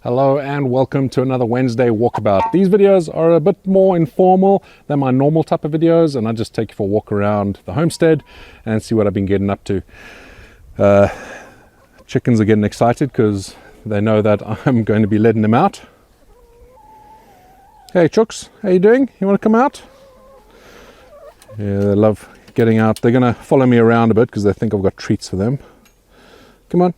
Hello and welcome to another Wednesday walkabout. These videos are a bit more informal than my normal type of videos, and I just take you for a walk around the homestead and see what I've been getting up to. Chickens are getting excited because they know that I'm going to be letting them out. Hey chooks, how you doing? You want to come out? Yeah, they love getting out. They're going to follow me around a bit because they think I've got treats for them. Come on.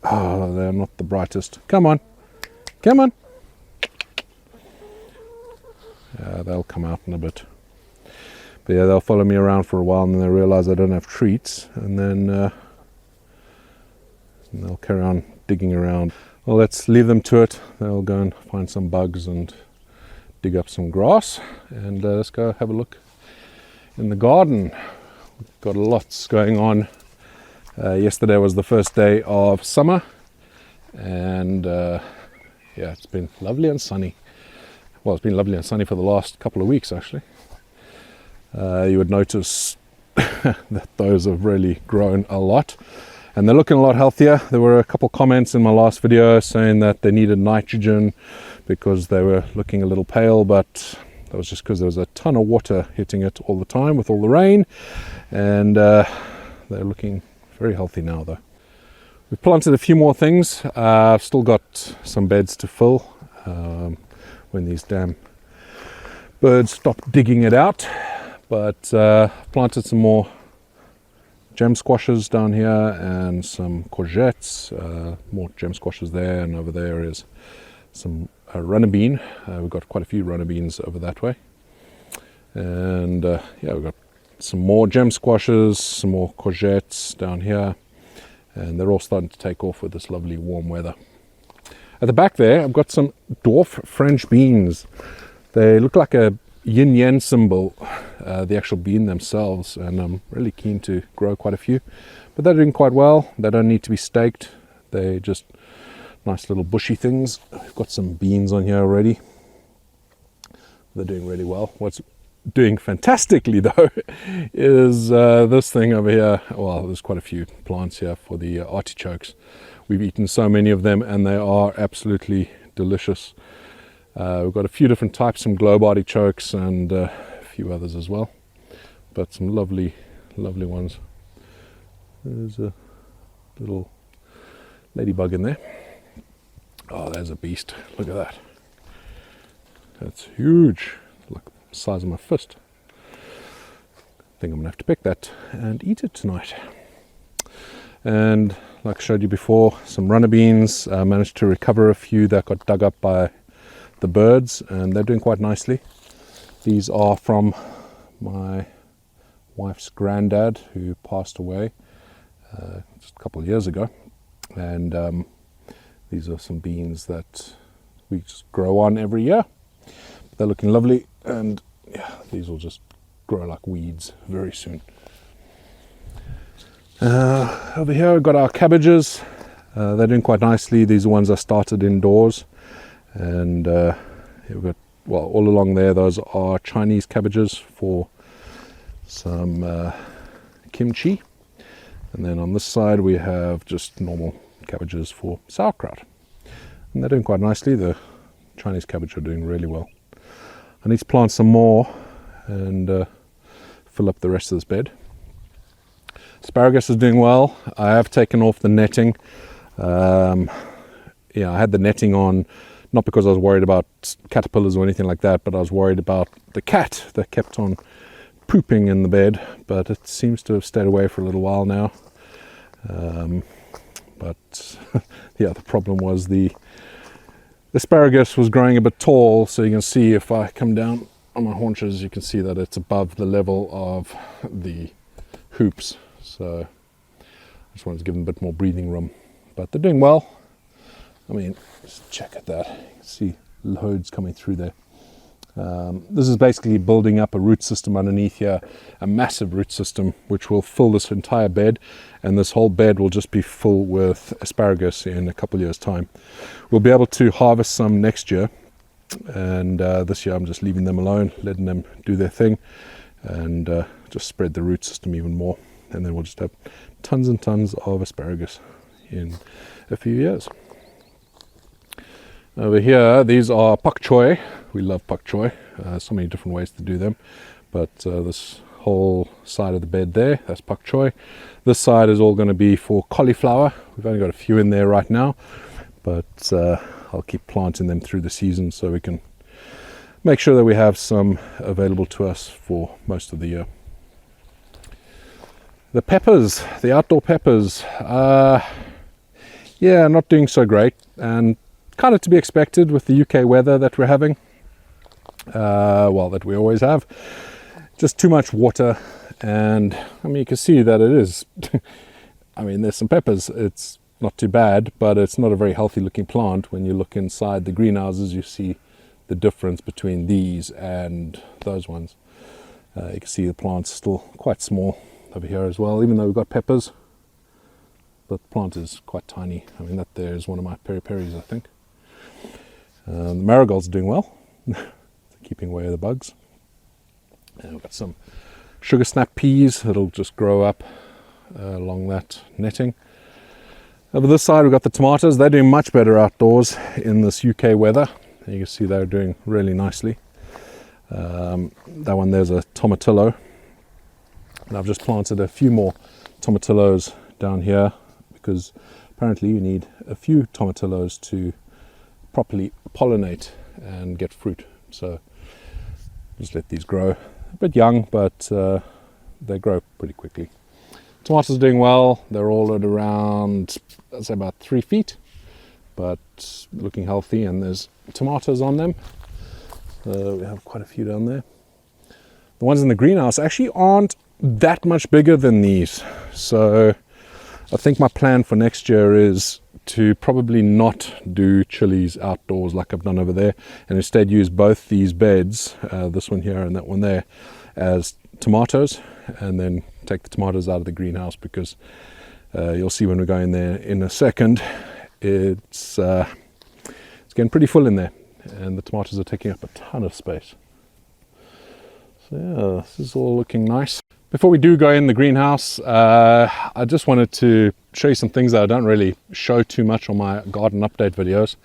Oh, they're not the brightest. Come on. Come on. Yeah, they'll come out in a bit. But yeah, they'll follow me around for a while and then they realize I don't have treats. And then they'll carry on digging around. Well, let's leave them to it. They'll go and find some bugs and dig up some grass. And let's go have a look in the garden. We've got lots going on. Yesterday was the first day of summer, and yeah, it's been lovely and sunny. Well, it's been lovely and sunny for the last couple of weeks actually. You would notice that those have really grown a lot and they're looking a lot healthier. There were a couple comments in my last video saying that they needed nitrogen because they were looking a little pale, but that was just because there was a ton of water hitting it all the time with all the rain, and they're looking very healthy now though. We've planted a few more things. I've still got some beds to fill when these damn birds stop digging it out. But planted some more gem squashes down here and some courgettes. More gem squashes there, and over there is some runner bean. We've got quite a few runner beans over that way. And yeah, we've got some more gem squashes, some more courgettes down here, and they're all starting to take off with this lovely warm weather. At the back there, I've got some dwarf French beans. They look like a yin-yang symbol, the actual bean themselves, and I'm really keen to grow quite a few. But they're doing quite well. They don't need to be staked. They're just nice little bushy things. We've got some beans on here already. They're doing really well. What's doing fantastically though is this thing over here. Well, there's quite a few plants here for the artichokes. We've eaten so many of them and they are absolutely delicious. We've got a few different types, some globe artichokes and a few others as well, but some lovely ones. There's a little ladybug in there. Oh, there's a beast. Look at that. That's huge. Look, size of my fist. I think I'm gonna have to pick that and eat it tonight. And like I showed you before, some runner beans. I managed to recover a few that got dug up by the birds, and they're doing quite nicely. These are from my wife's granddad who passed away just a couple of years ago, and these are some beans that we just grow on every year. They're looking lovely, and yeah, these will just grow like weeds very soon. Over here we've got our cabbages. They're doing quite nicely. These are ones I started indoors, and here we've got, well, all along there those are Chinese cabbages for some kimchi, and then on this side we have just normal cabbages for sauerkraut, and they're doing quite nicely. The Chinese cabbage are doing really well. I need to plant some more and fill up the rest of this bed. Asparagus is doing well. I have taken off the netting. Yeah, I had the netting on not because I was worried about caterpillars or anything like that, but I was worried about the cat that kept on pooping in the bed, but it seems to have stayed away for a little while now. But yeah, the problem was the asparagus was growing a bit tall, so you can see if I come down on my haunches, you can see that it's above the level of the hoops. So I just wanted to give them a bit more breathing room, but they're doing well. I mean, just check at that. You can see loads coming through there. This is basically building up a root system underneath here, a massive root system which will fill this entire bed, and this whole bed will just be full with asparagus in a couple of years' time. We'll be able to harvest some next year, and this year I'm just leaving them alone, letting them do their thing, and just spread the root system even more, and then we'll just have tons and tons of asparagus. in a few years. Over here, these are pak choy. We love pak choy. So many different ways to do them, but this whole side of the bed there, that's pak choy. This side is all going to be for cauliflower. We've only got a few in there right now, but I'll keep planting them through the season so we can make sure that we have some available to us for most of the year. The peppers, the outdoor peppers, yeah, not doing so great, and kind of to be expected with the UK weather that we're having, well, that we always have. Just too much water, and I mean, you can see that it is, I mean, there's some peppers, it's not too bad, but it's not a very healthy looking plant. When you look inside the greenhouses, you see the difference between these and those ones. You can see the plant's still quite small over here as well, even though we've got peppers, but the plant is quite tiny. I mean, that there is one of my peri-peris, I think. The marigold's doing well, keeping away the bugs. And we've got some sugar snap peas that'll just grow up along that netting. Over this side we've got the tomatoes. They're doing much better outdoors in this UK weather. And you can see they're doing really nicely. That one there's a tomatillo. And I've just planted a few more tomatillos down here because apparently you need a few tomatillos to properly pollinate and get fruit. So just let these grow. A bit young, but they grow pretty quickly. Tomatoes are doing well. They're all at around, I'd say about 3 feet, but looking healthy, and there's tomatoes on them. We have quite a few down there. The ones in the greenhouse actually aren't that much bigger than these. So I think my plan for next year is to probably not do chilies outdoors like I've done over there, and instead use both these beds, this one here and that one there, as tomatoes, and then take the tomatoes out of the greenhouse, because you'll see when we go in there in a second, it's getting pretty full in there, and the tomatoes are taking up a ton of space. So yeah, this is all looking nice. Before we do go in the greenhouse, I just wanted to show you some things that I don't really show too much on my garden update videos.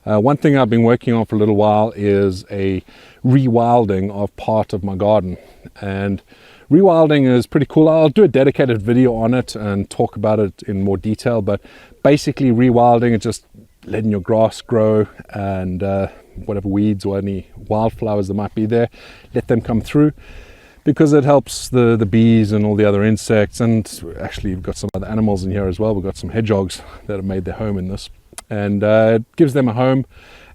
One thing I've been working on for a little while is a rewilding of part of my garden. And rewilding is pretty cool. I'll do a dedicated video on it and talk about it in more detail, but basically rewilding is just letting your grass grow, and whatever weeds or any wildflowers that might be there, let them come through, because it helps the bees and all the other insects. And actually we've got some other animals in here as well. We've got some hedgehogs that have made their home in this, and it gives them a home,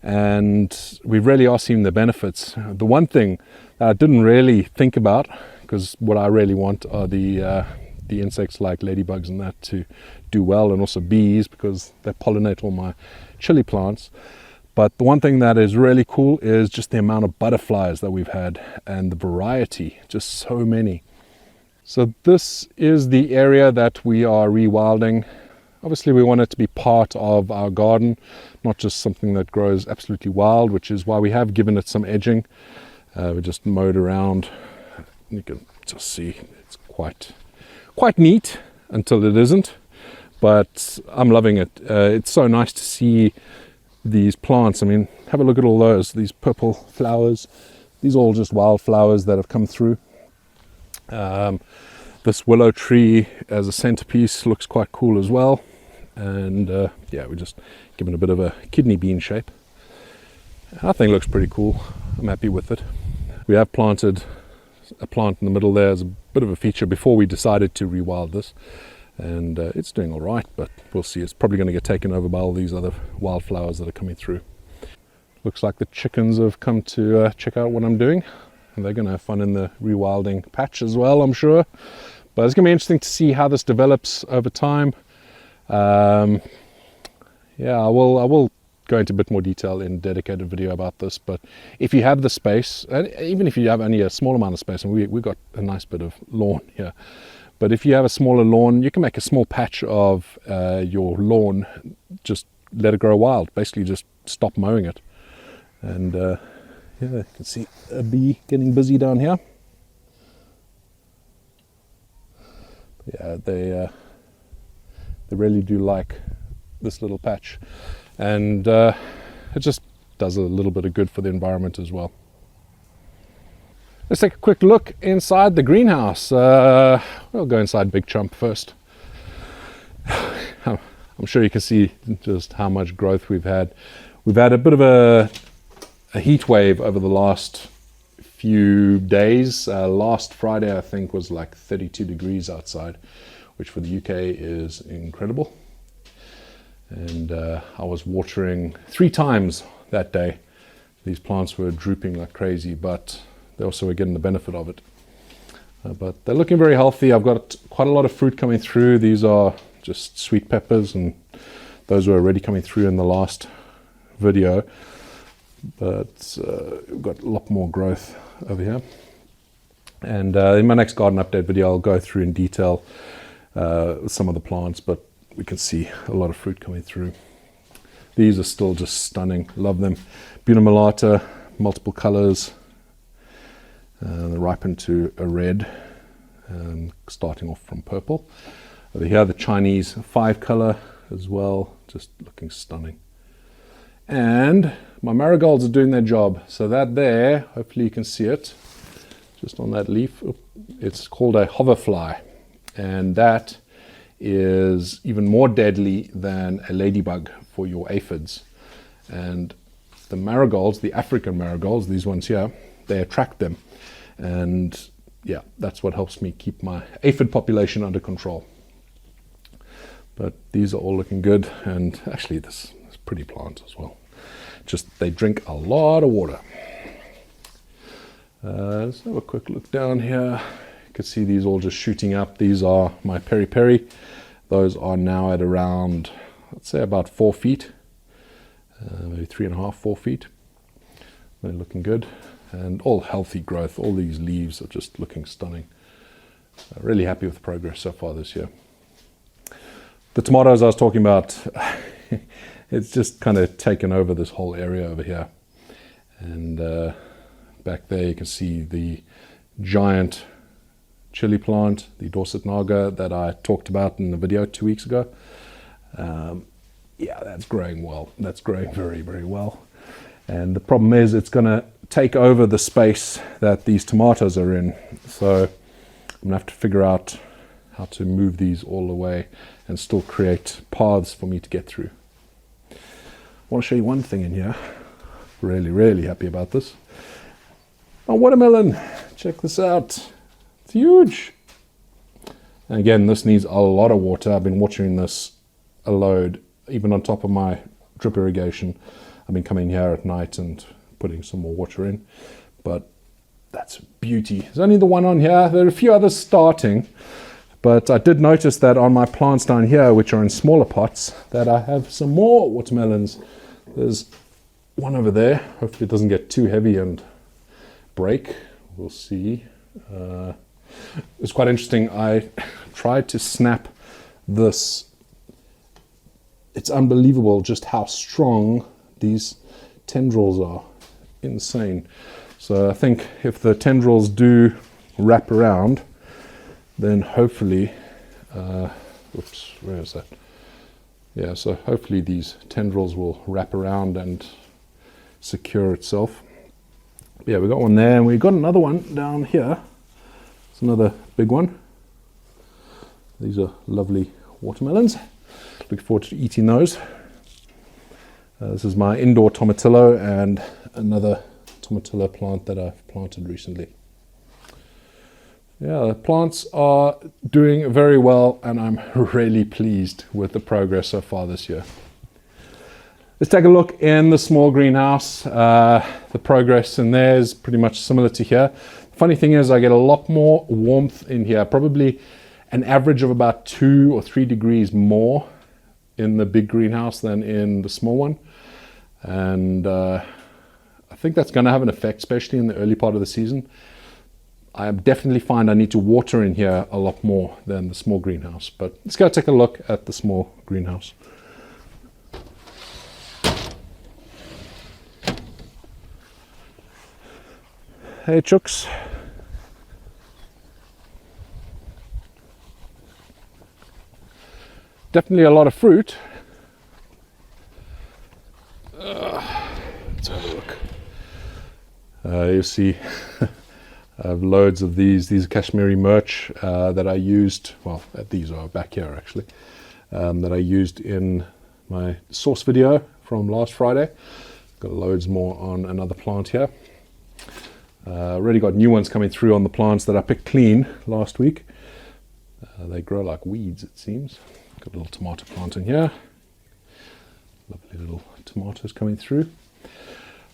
and we really are seeing the benefits. The one thing that I didn't really think about, because what I really want are the insects like ladybugs and that to do well, and also bees, because they pollinate all my chili plants. But the one thing that is really cool is just the amount of butterflies that we've had, and the variety, just so many. So this is the area that we are rewilding. Obviously we want it to be part of our garden, not just something that grows absolutely wild, which is why we have given it some edging. We just mowed around. You can just see it's quite neat until it isn't, but I'm loving it. It's so nice to see these plants. I mean, have a look at all those, these purple flowers. These are all just wildflowers that have come through. This willow tree as a centerpiece looks quite cool as well. And yeah, we're just given a bit of a kidney bean shape. I think it looks pretty cool. I'm happy with it. We have planted a plant in the middle there as a bit of a feature before we decided to rewild this, and it's doing all right, but we'll see. It's probably going to get taken over by all these other wildflowers that are coming through. Looks like the chickens have come to check out what I'm doing, and they're going to have fun in the rewilding patch as well, I'm sure. But it's going to be interesting to see how this develops over time. Yeah, I will go into a bit more detail in a dedicated video about this, but if you have the space, and even if you have only a small amount of space, and we've got a nice bit of lawn here, but if you have a smaller lawn, you can make a small patch of your lawn, just let it grow wild, basically just stop mowing it. And yeah, you can see a bee getting busy down here. Yeah, They really do like this little patch, and it just does a little bit of good for the environment as well. Let's take a quick look inside the greenhouse. We'll go inside Big Chump first. I'm sure you can see just how much growth we've had. We've had a bit of a heat wave over the last few days. Last Friday, I think, was like 32 degrees outside, which for the UK is incredible. And I was watering 3 times that day. These plants were drooping like crazy, but they also were getting the benefit of it. But they're looking very healthy. I've got quite a lot of fruit coming through. These are just sweet peppers, and those were already coming through in the last video. But we've got a lot more growth over here. And in my next garden update video, I'll go through in detail some of the plants, but we can see a lot of fruit coming through. These are still just stunning. Love them. Buna Mulata, multiple colors. They ripen to a red, starting off from purple. Over here, the Chinese 5-color as well, just looking stunning. And my marigolds are doing their job. So that there, hopefully you can see it, just on that leaf. It's called a hoverfly, and that is even more deadly than a ladybug for your aphids. And the marigolds, the African marigolds, these ones here, they attract them. And yeah, that's what helps me keep my aphid population under control. But these are all looking good, and actually this is pretty plant as well. Just they drink a lot of water. Let's have a quick look down here. You can see these all just shooting up. These are my peri-peri. Those are now at around, let's say about 4 feet, maybe 3.5, 4 feet. They're looking good, and all healthy growth. All these leaves are just looking stunning. Really happy with the progress so far this year. The tomatoes I was talking about, it's just kind of taken over this whole area over here. And back there you can see the giant chili plant, the Dorset Naga, that I talked about in the video 2 weeks ago. Yeah, that's growing well. That's growing very, very well. And the problem is it's going to take over the space that these tomatoes are in. So I'm going to have to figure out how to move these all the way and still create paths for me to get through. I want to show you one thing in here. Really, really happy about this. My watermelon. Check this out. It's huge. And again, this needs a lot of water. I've been watering this a load, even on top of my drip irrigation. I've been coming here at night and putting some more water in. But that's beauty. There's only the one on here. There are a few others starting. But I did notice that on my plants down here, which are in smaller pots, that I have some more watermelons. There's one over there. Hopefully it doesn't get too heavy and break. We'll see. It's quite interesting. I tried to snap this. It's unbelievable just how strong these tendrils are. Insane. So I think if the tendrils do wrap around, then hopefully, oops, where is that? Yeah, so hopefully these tendrils will wrap around and secure itself. Yeah, we got one there, and we got another one down here. It's another big one. These are lovely watermelons. Looking forward to eating those. This is my indoor tomatillo and another tomatillo plant that I've planted recently. Yeah, the plants are doing very well, and I'm really pleased with the progress so far this year. Let's take a look in the small greenhouse. The progress in there is pretty much similar to here. The funny thing is I get a lot more warmth in here, probably an average of about 2 or 3 degrees more in the big greenhouse than in the small one. And I think that's going to have an effect, especially in the early part of the season. I definitely find I need to water in here a lot more than the small greenhouse. But let's go take a look at the small greenhouse. Hey chooks. definitely a lot of fruit. Let's have a look. You see I have loads of these. These are Kashmiri merch that I used, well, these are back here actually, that I used in my sauce video from last Friday. Got loads more on another plant here. Already got new ones coming through on the plants that I picked clean last week. They grow like weeds, it seems. Got a little tomato plant in here. Lovely little tomatoes coming through.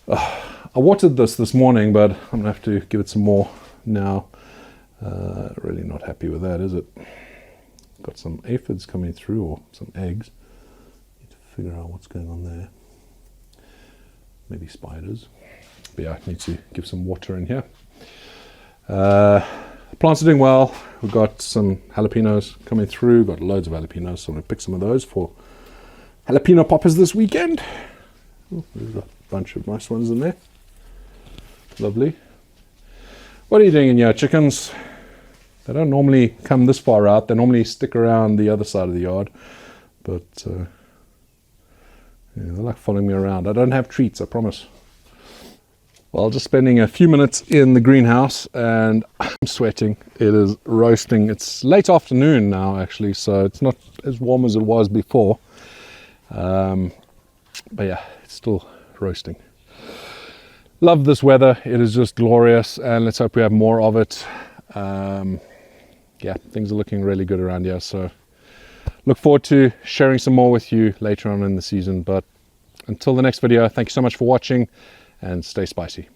I watered this morning, but I'm gonna have to give it some more now. Really not happy with that, is it? Got some aphids coming through, or some eggs. Need to figure out what's going on there. Maybe spiders. But yeah, I need to give some water in here. Plants are doing well. We've got some jalapenos coming through. Got loads of jalapenos, so I'm gonna pick some of those for jalapeno poppers this weekend. Oh, there's a bunch of nice ones in there. Lovely. What are you doing in here, chickens? They don't normally come this far out. They normally stick around the other side of the yard. But yeah, they're like following me around. I don't have treats, I promise. Well, just spending a few minutes in the greenhouse and I'm sweating. It is roasting. It's late afternoon now actually, so it's not as warm as it was before. But yeah, it's still roasting. Love this weather. It is just glorious, and let's hope we have more of it. Yeah, things are looking really good around here, so look forward to sharing some more with you later on in the season. But until the next video, thank you so much for watching, and stay spicy.